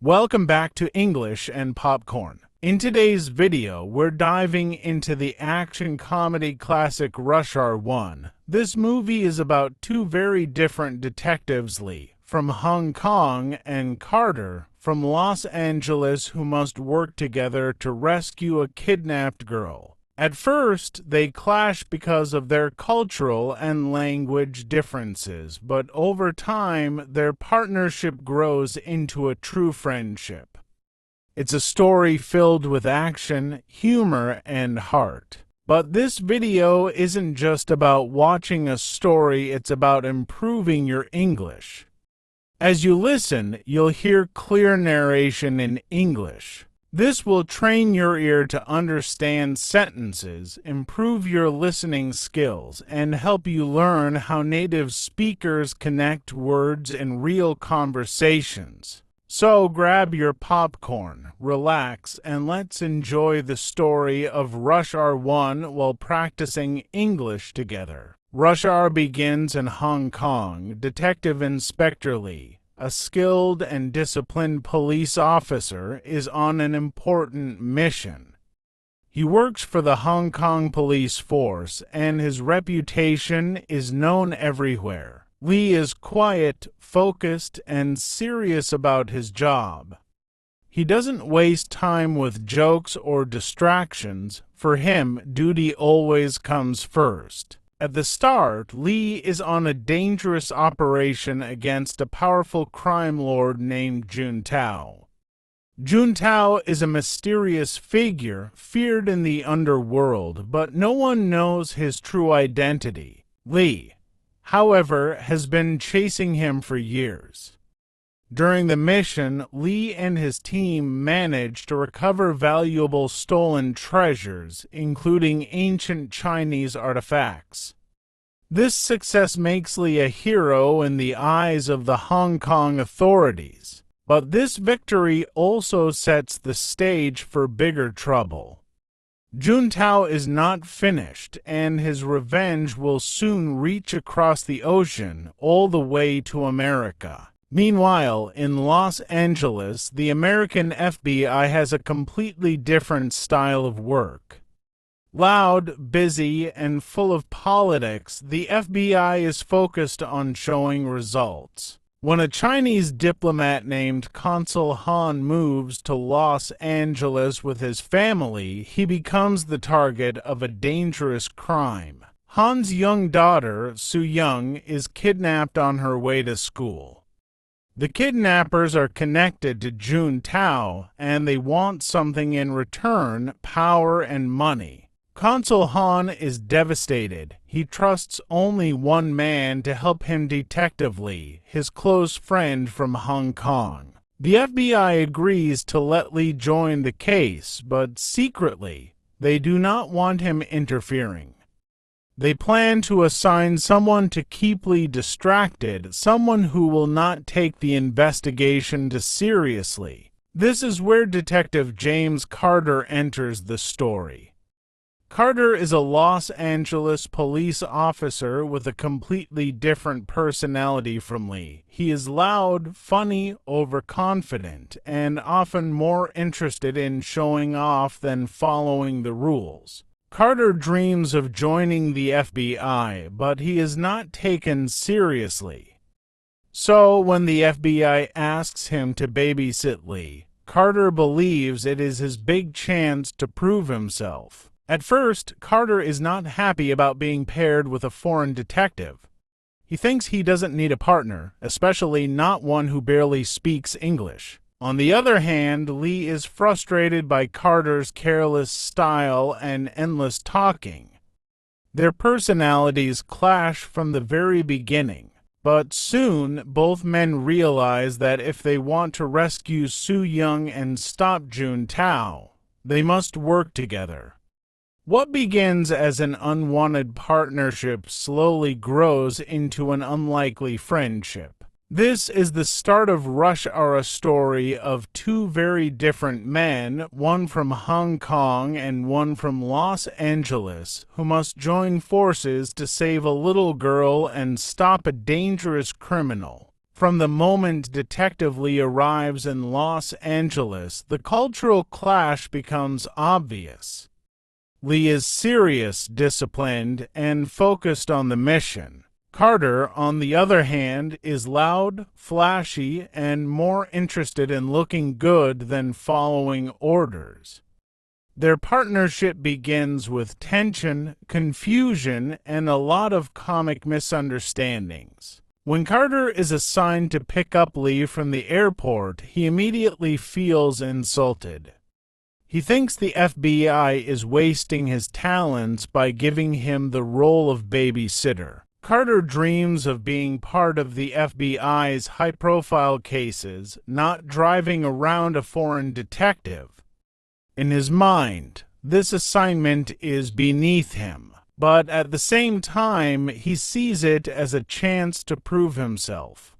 Welcome back to English and Popcorn. In today's video, we're diving into the action comedy classic Rush Hour 1. This movie is about two very different detectives, Lee from Hong Kong and Carter from Los Angeles, who must work together to rescue a kidnapped girl. At first, they clash because of their cultural and language differences, but over time, their partnership grows into a true friendship. It's a story filled with action, humor, and heart. But this video isn't just about watching a story, it's about improving your English. As you listen, you'll hear clear narration in English. This will train your ear to understand sentences, improve your listening skills, and help you learn how native speakers connect words in real conversations. So grab your popcorn, relax, and let's enjoy the story of Rush Hour 1 while practicing English together. Rush Hour begins in Hong Kong. Detective Inspector Lee, a skilled and disciplined police officer, is on an important mission. He works for the Hong Kong police force, and his reputation is known everywhere. Lee is quiet, focused, and serious about his job. He doesn't waste time with jokes or distractions. For him, duty always comes first. At the start, Lee is on a dangerous operation against a powerful crime lord named Juntao. Juntao is a mysterious figure feared in the underworld, but no one knows his true identity. Lee, however, has been chasing him for years. During the mission, Lee and his team manage to recover valuable stolen treasures, including ancient Chinese artifacts. This success makes Lee a hero in the eyes of the Hong Kong authorities, but this victory also sets the stage for bigger trouble. Juntao is not finished, and his revenge will soon reach across the ocean, all the way to America. Meanwhile, in Los Angeles, the American FBI has a completely different style of work. Loud, busy, and full of politics, the FBI is focused on showing results. When a Chinese diplomat named Consul Han moves to Los Angeles with his family, he becomes the target of a dangerous crime. Han's young daughter, Su Young, is kidnapped on her way to school. The kidnappers are connected to Juntao, and they want something in return: power and money. Consul Han is devastated. He trusts only one man to help him, Detective Lee, his close friend from Hong Kong. The FBI agrees to let Lee join the case, but secretly, they do not want him interfering. They plan to assign someone to keep Lee distracted, someone who will not take the investigation too seriously. This is where Detective James Carter enters the story. Carter is a Los Angeles police officer with a completely different personality from Lee. He is loud, funny, overconfident, and often more interested in showing off than following the rules. Carter dreams of joining the FBI, but he is not taken seriously. So when the FBI asks him to babysit Lee, Carter believes it is his big chance to prove himself. At first, Carter is not happy about being paired with a foreign detective. He thinks he doesn't need a partner, especially not one who barely speaks English. On the other hand, Lee is frustrated by Carter's careless style and endless talking. Their personalities clash from the very beginning, but soon both men realize that if they want to rescue Su Young and stop Juntao, they must work together. What begins as an unwanted partnership slowly grows into an unlikely friendship. This is the start of Rush Hour, a story of two very different men, one from Hong Kong and one from Los Angeles, who must join forces to save a little girl and stop a dangerous criminal. From the moment Detective Lee arrives in Los Angeles, the cultural clash becomes obvious. Lee is serious, disciplined, and focused on the mission. Carter, on the other hand, is loud, flashy, and more interested in looking good than following orders. Their partnership begins with tension, confusion, and a lot of comic misunderstandings. When Carter is assigned to pick up Lee from the airport, he immediately feels insulted. He thinks the FBI is wasting his talents by giving him the role of babysitter. Carter dreams of being part of the FBI's high-profile cases, not driving around a foreign detective. In his mind, this assignment is beneath him. But at the same time, he sees it as a chance to prove himself.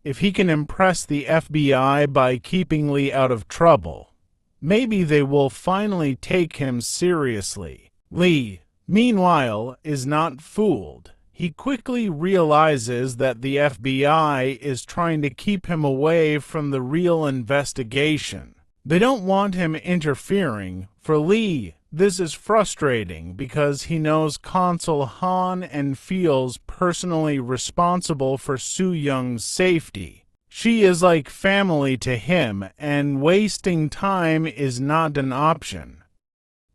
If he can impress the FBI by keeping Lee out of trouble, maybe they will finally take him seriously. Lee, meanwhile, is not fooled. He quickly realizes that the FBI is trying to keep him away from the real investigation. They don't want him interfering. For Lee, this is frustrating because he knows Consul Han and feels personally responsible for Soo-young's safety. She is like family to him, and wasting time is not an option.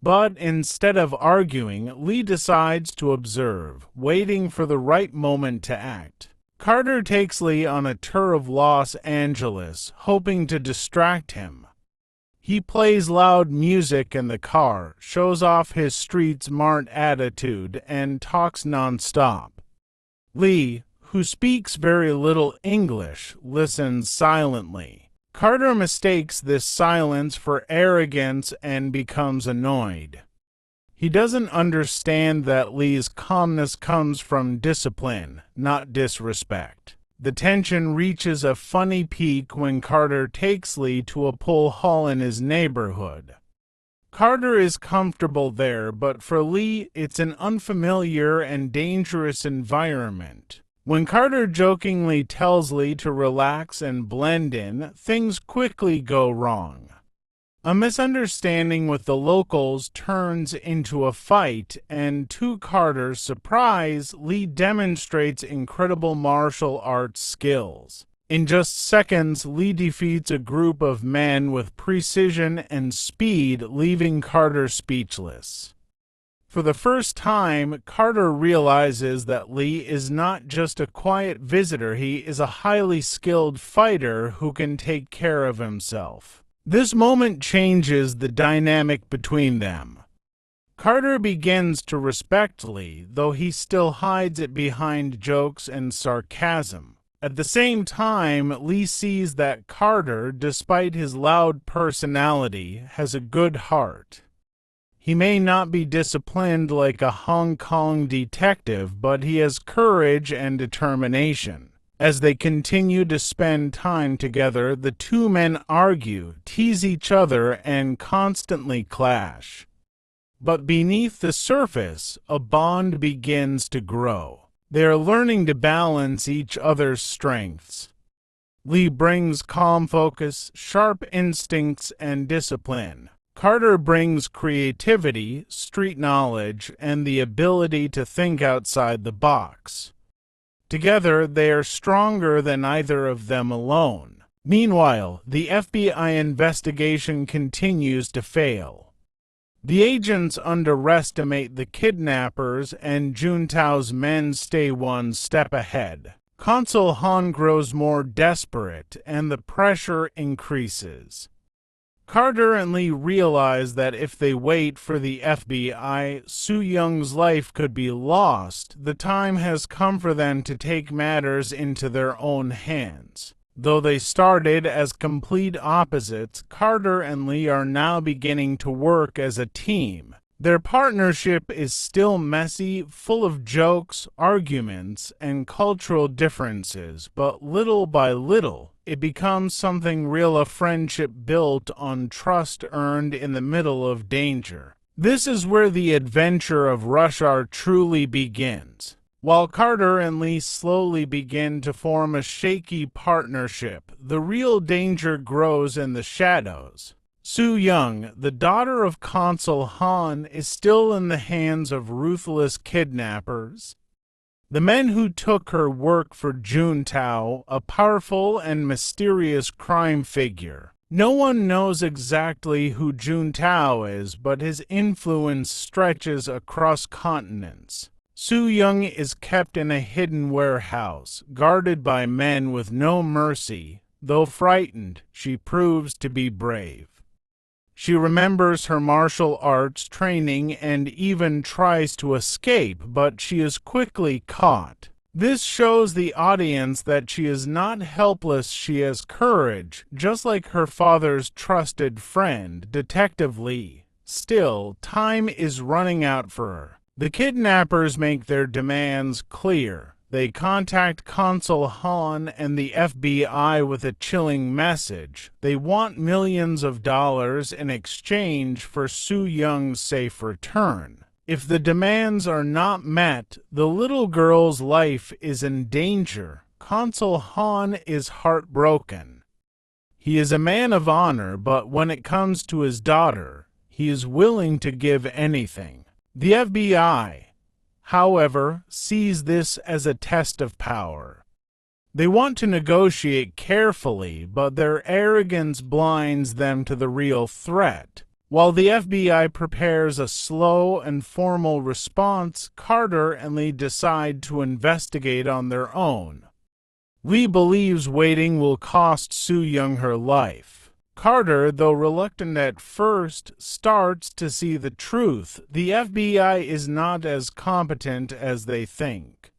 But instead of arguing, Lee decides to observe, waiting for the right moment to act. Carter takes Lee on a tour of Los Angeles, hoping to distract him. He plays loud music in the car, shows off his street-smart attitude, and talks non-stop. Lee, who speaks very little English, listens silently. Carter mistakes this silence for arrogance and becomes annoyed. He doesn't understand that Lee's calmness comes from discipline, not disrespect. The tension reaches a funny peak when Carter takes Lee to a pool hall in his neighborhood. Carter is comfortable there, but for Lee, it's an unfamiliar and dangerous environment. When Carter jokingly tells Lee to relax and blend in, things quickly go wrong. A misunderstanding with the locals turns into a fight, and to Carter's surprise, Lee demonstrates incredible martial arts skills. In just seconds, Lee defeats a group of men with precision and speed, leaving Carter speechless. For the first time, Carter realizes that Lee is not just a quiet visitor, he is a highly skilled fighter who can take care of himself. This moment changes the dynamic between them. Carter begins to respect Lee, though he still hides it behind jokes and sarcasm. At the same time, Lee sees that Carter, despite his loud personality, has a good heart. He may not be disciplined like a Hong Kong detective, but he has courage and determination. As they continue to spend time together, the two men argue, tease each other, and constantly clash. But beneath the surface, a bond begins to grow. They are learning to balance each other's strengths. Lee brings calm focus, sharp instincts, and discipline. Carter brings creativity, street knowledge, and the ability to think outside the box. Together, they are stronger than either of them alone. Meanwhile, the FBI investigation continues to fail. The agents underestimate the kidnappers, and Juntao's men stay one step ahead. Consul Han grows more desperate, and the pressure increases. Carter and Lee realize that if they wait for the FBI, Soo-young's life could be lost. The time has come for them to take matters into their own hands. Though they started as complete opposites, Carter and Lee are now beginning to work as a team. Their partnership is still messy, full of jokes, arguments, and cultural differences, but little by little, it becomes something real, a friendship built on trust earned in the middle of danger. This is where the adventure of Rush Hour truly begins. While Carter and Lee slowly begin to form a shaky partnership, the real danger grows in the shadows. Soo Young, the daughter of Consul Han, is still in the hands of ruthless kidnappers. The men who took her work for Juntao, a powerful and mysterious crime figure. No one knows exactly who Juntao is, but his influence stretches across continents. Soo Young is kept in a hidden warehouse, guarded by men with no mercy. Though frightened, she proves to be brave. She remembers her martial arts training and even tries to escape, but she is quickly caught. This shows the audience that she is not helpless, she has courage, just like her father's trusted friend, Detective Lee. Still, time is running out for her. The kidnappers make their demands clear. They contact Consul Han and the FBI with a chilling message. They want millions of dollars in exchange for Soo Young's safe return. If the demands are not met, the little girl's life is in danger. Consul Han is heartbroken. He is a man of honor, but when it comes to his daughter, he is willing to give anything. The FBI, however, sees this as a test of power. They want to negotiate carefully, but their arrogance blinds them to the real threat. While the FBI prepares a slow and formal response, Carter and Lee decide to investigate on their own. Lee believes waiting will cost Soo Young her life. Carter, though reluctant at first, starts to see the truth. The FBI is not as competent as they think.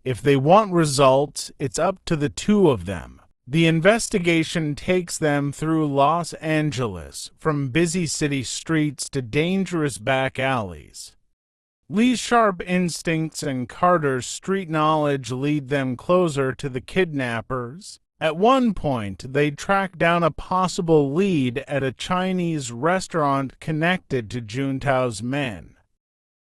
If they want results, it's up to the two of them. The investigation takes them through Los Angeles, from busy city streets to dangerous back alleys. Lee's sharp instincts and Carter's street knowledge lead them closer to the kidnappers. At one point, they track down a possible lead at a Chinese restaurant connected to Juntao's men.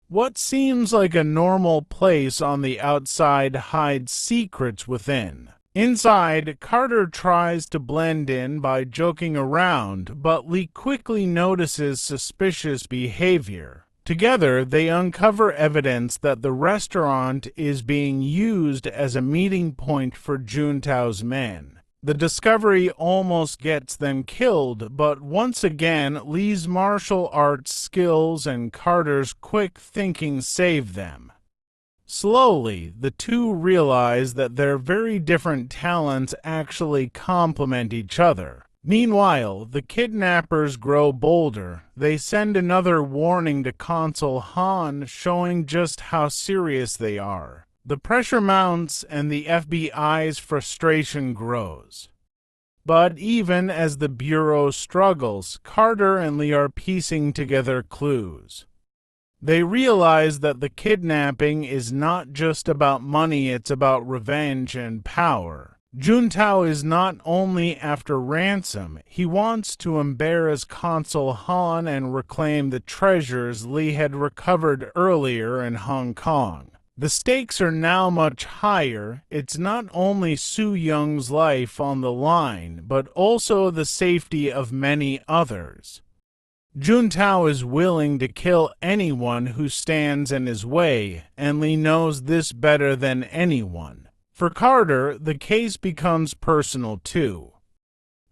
What seems like a normal place on the outside hides secrets within. Inside, Carter tries to blend in by joking around, but Lee quickly notices suspicious behavior. Together, they uncover evidence that the restaurant is being used as a meeting point for Juntao's men. The discovery almost gets them killed, but once again, Lee's martial arts skills and Carter's quick thinking save them. Slowly, the two realize that their very different talents actually complement each other. Meanwhile, the kidnappers grow bolder. They send another warning to Consul Han, showing just how serious they are. The pressure mounts and the FBI's frustration grows. But even as the Bureau struggles, Carter and Lee are piecing together clues. They realize that the kidnapping is not just about money, it's about revenge and power. Juntao is not only after ransom, he wants to embarrass Consul Han and reclaim the treasures Lee had recovered earlier in Hong Kong. The stakes are now much higher. It's not only Soo Young's life on the line, but also the safety of many others. Juntao is willing to kill anyone who stands in his way, and Lee knows this better than anyone. For Carter, the case becomes personal too.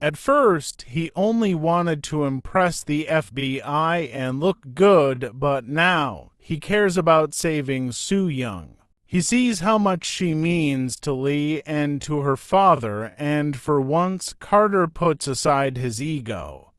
At first, he only wanted to impress the FBI and look good, but now he cares about saving Soo Young. He sees how much she means to Lee and to her father, and for once, Carter puts aside his ego.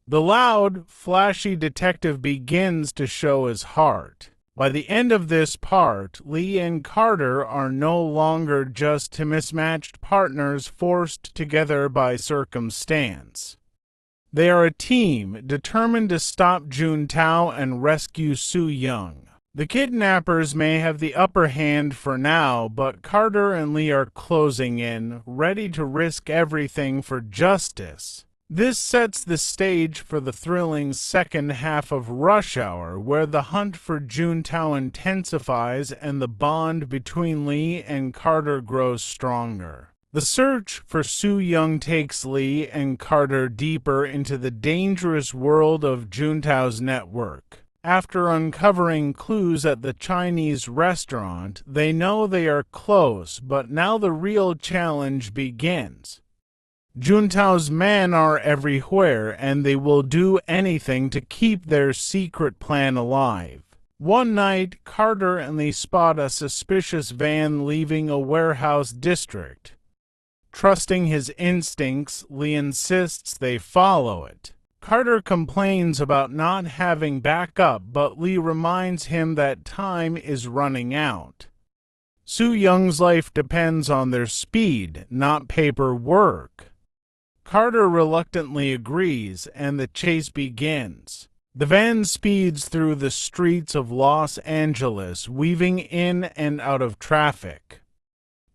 The loud, flashy detective begins to show his heart. By the end of this part, Lee and Carter are no longer just two mismatched partners forced together by circumstance. They are a team determined to stop Juntao and rescue Soo Young. The kidnappers may have the upper hand for now, but Carter and Lee are closing in, ready to risk everything for justice. This sets the stage for the thrilling second half of Rush Hour, where the hunt for Juntao intensifies and the bond between Lee and Carter grows stronger. The search for Soo Young takes Lee and Carter deeper into the dangerous world of Juntao's network. After uncovering clues at the Chinese restaurant, they know they are close, but now the real challenge begins. Juntao's men are everywhere, and they will do anything to keep their secret plan alive. One night, Carter and Lee spot a suspicious van leaving a warehouse district. Trusting his instincts, Lee insists they follow it. Carter complains about not having backup, but Lee reminds him that time is running out. Soo Young's life depends on their speed, not paperwork. Carter reluctantly agrees, and the chase begins. The van speeds through the streets of Los Angeles, weaving in and out of traffic.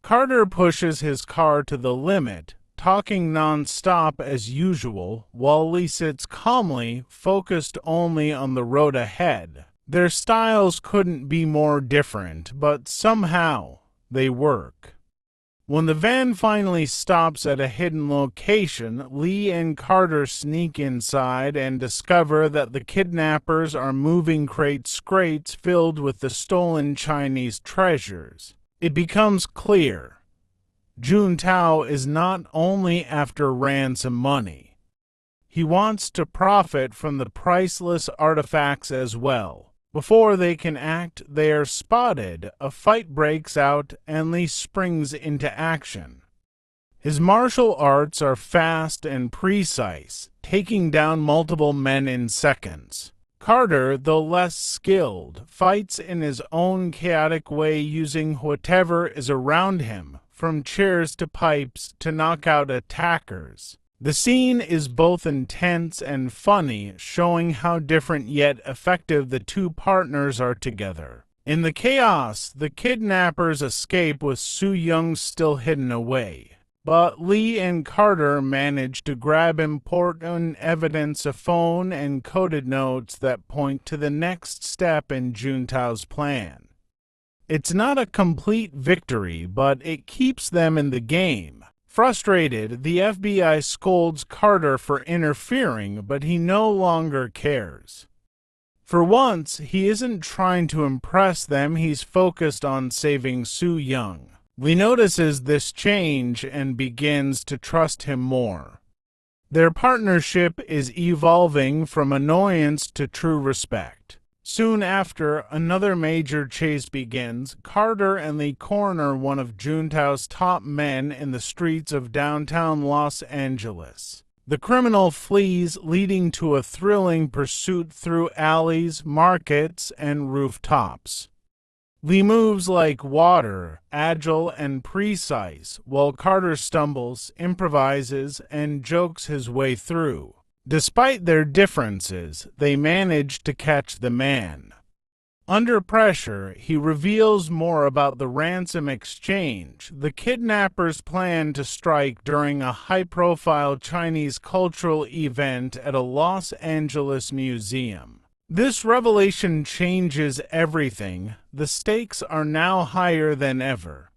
Carter pushes his car to the limit, talking non-stop as usual, while Lee sits calmly, focused only on the road ahead. Their styles couldn't be more different, but somehow they work. When the van finally stops at a hidden location, Lee and Carter sneak inside and discover that the kidnappers are moving crates filled with the stolen Chinese treasures. It becomes clear. Juntao is not only after ransom money. He wants to profit from the priceless artifacts as well. Before they can act, they are spotted, a fight breaks out, and Lee springs into action. His martial arts are fast and precise, taking down multiple men in seconds. Carter, though less skilled, fights in his own chaotic way, using whatever is around him, from chairs to pipes, to knock out attackers. The scene is both intense and funny, showing how different yet effective the two partners are together. In the chaos, the kidnappers escape with Soo Young still hidden away. But Lee and Carter manage to grab important evidence, a phone and coded notes that point to the next step in Juntao's plan. It's not a complete victory, but it keeps them in the game. Frustrated, the FBI scolds Carter for interfering, but he no longer cares. For once, he isn't trying to impress them, he's focused on saving Soo Young. Lee notices this change and begins to trust him more. Their partnership is evolving from annoyance to true respect. Soon after, another major chase begins. Carter and Lee corner one of Juntao's top men in the streets of downtown Los Angeles. The criminal flees, leading to a thrilling pursuit through alleys, markets, and rooftops. Lee moves like water, agile and precise, while Carter stumbles, improvises, and jokes his way through. Despite their differences, they manage to catch the man. Under pressure, he reveals more about the ransom exchange. The kidnappers plan to strike during a high-profile Chinese cultural event at a Los Angeles museum. This revelation changes everything. The stakes are now higher than ever.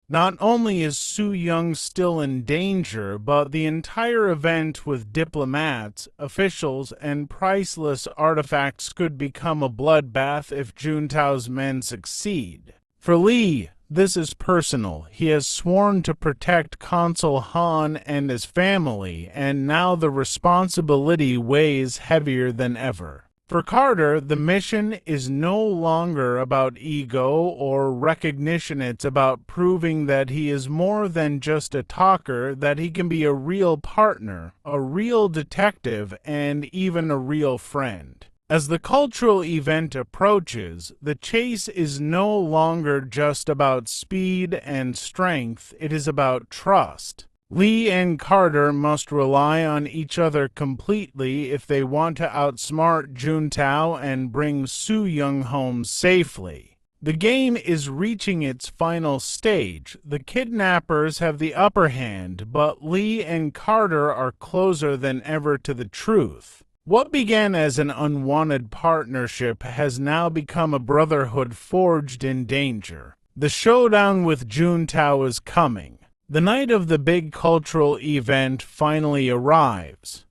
Not only is Soo Young still in danger, but the entire event with diplomats, officials, and priceless artifacts could become a bloodbath if Juntao's men succeed. For Lee, this is personal. He has sworn to protect Consul Han and his family, and now the responsibility weighs heavier than ever. For Carter, the mission is no longer about ego or recognition. It's about proving that he is more than just a talker, that he can be a real partner, a real detective, and even a real friend. As the cultural event approaches, the chase is no longer just about speed and strength, it is about trust. Lee and Carter must rely on each other completely if they want to outsmart Juntao and bring Soo Young home safely. The game is reaching its final stage. The kidnappers have the upper hand, but Lee and Carter are closer than ever to the truth. What began as an unwanted partnership has now become a brotherhood forged in danger. The showdown with Juntao is coming. The night of the big cultural event finally arrives.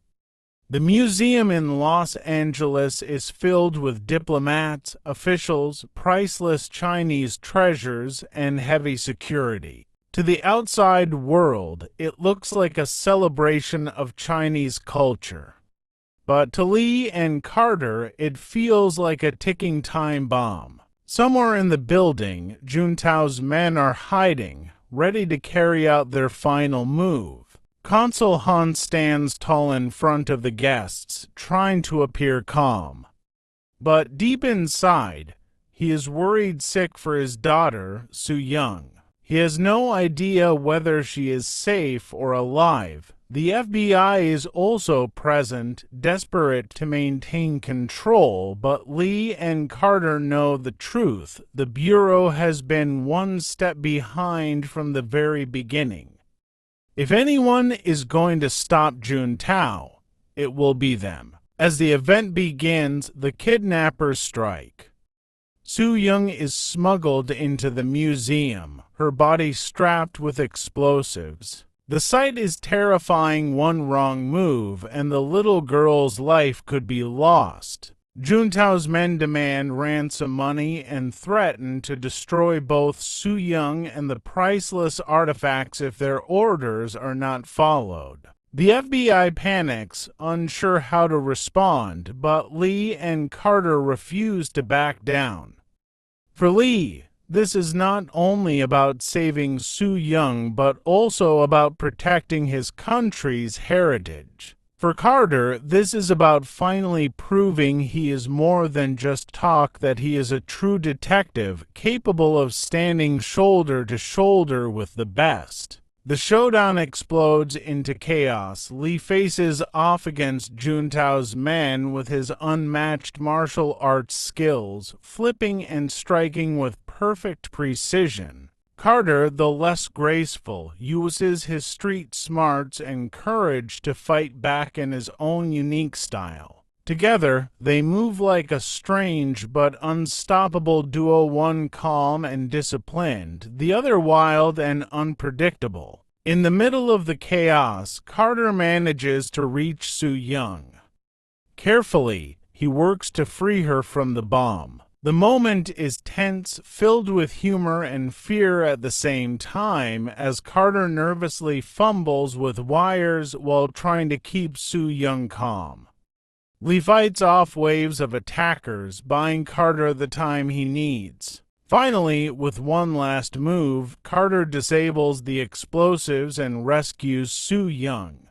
The museum in Los Angeles is filled with diplomats, officials, priceless Chinese treasures, and heavy security. To the outside world, it looks like a celebration of Chinese culture. But to Lee and Carter, it feels like a ticking time bomb. Somewhere in the building, Juntao's men are hiding, ready to carry out their final move. Consul Han stands tall in front of the guests, trying to appear calm. But deep inside, he is worried sick for his daughter, Su-young. He has no idea whether she is safe or alive. The FBI is also present, desperate to maintain control, but Lee and Carter know the truth. The Bureau has been one step behind from the very beginning. If anyone is going to stop Juntao, it will be them. As the event begins, the kidnappers strike. Su-young is smuggled into the museum, her body strapped with explosives. The sight is terrifying. One wrong move, and the little girl's life could be lost. Juntao's men demand ransom money and threaten to destroy both Su-young and the priceless artifacts if their orders are not followed. The FBI panics, unsure how to respond, but Lee and Carter refuse to back down. For Lee, this is not only about saving Su-young, but also about protecting his country's heritage. For Carter, this is about finally proving he is more than just talk, that he is a true detective, capable of standing shoulder to shoulder with the best. The showdown explodes into chaos. Lee faces off against Juntao's men with his unmatched martial arts skills, flipping and striking with perfect precision. Carter, though less graceful, uses his street smarts and courage to fight back in his own unique style. Together, they move like a strange but unstoppable duo, one calm and disciplined, the other wild and unpredictable. In the middle of the chaos, Carter manages to reach Su-young. Carefully, he works to free her from the bomb. The moment is tense, filled with humor and fear at the same time, as Carter nervously fumbles with wires while trying to keep Su-young calm. Lee fights off waves of attackers, buying Carter the time he needs. Finally, with one last move, Carter disables the explosives and rescues Su-young.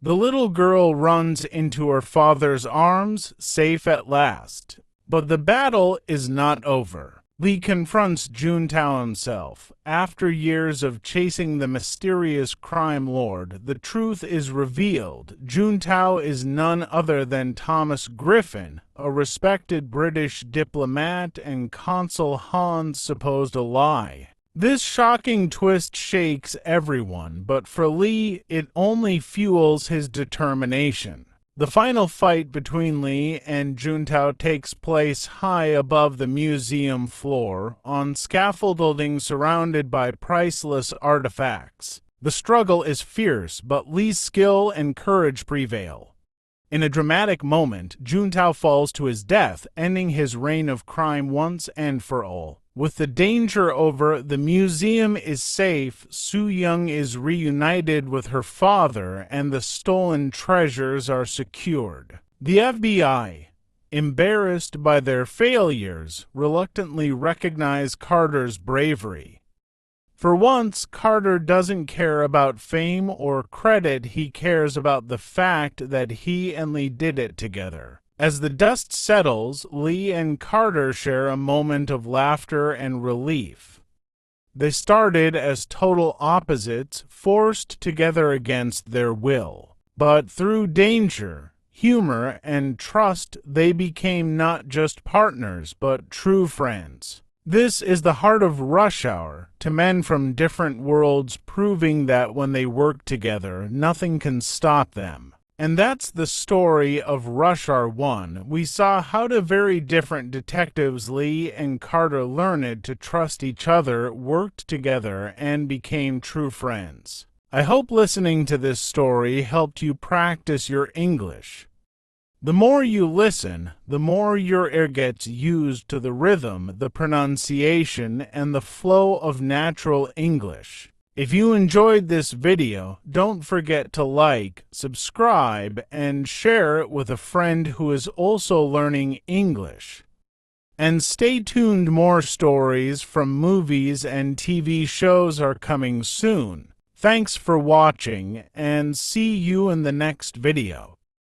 The little girl runs into her father's arms, safe at last. But the battle is not over. Lee confronts Juntao himself. After years of chasing the mysterious crime lord, the truth is revealed. Juntao is none other than Thomas Griffin, a respected British diplomat and Consul Han's supposed ally. This shocking twist shakes everyone, but for Lee, it only fuels his determination. The final fight between Lee and Juntao takes place high above the museum floor, on scaffolding surrounded by priceless artifacts. The struggle is fierce, but Lee's skill and courage prevail. In a dramatic moment, Juntao falls to his death, ending his reign of crime once and for all. With the danger over, the museum is safe, Su-young is reunited with her father, and the stolen treasures are secured. The FBI, embarrassed by their failures, reluctantly recognize Carter's bravery. For once, Carter doesn't care about fame or credit, he cares about the fact that he and Lee did it together. As the dust settles, Lee and Carter share a moment of laughter and relief. They started as total opposites, forced together against their will. But through danger, humor, and trust, they became not just partners, but true friends. This is the heart of Rush Hour, to men from different worlds proving that when they work together, nothing can stop them. And that's the story of Rush Hour 1. We saw how the very different detectives Lee and Carter learned to trust each other, worked together, and became true friends. I hope listening to this story helped you practice your English. The more you listen, the more your ear gets used to the rhythm, the pronunciation, and the flow of natural English. If you enjoyed this video, don't forget to like, subscribe, and share it with a friend who is also learning English. And stay tuned, more stories from movies and TV shows are coming soon. Thanks for watching, and see you in the next video.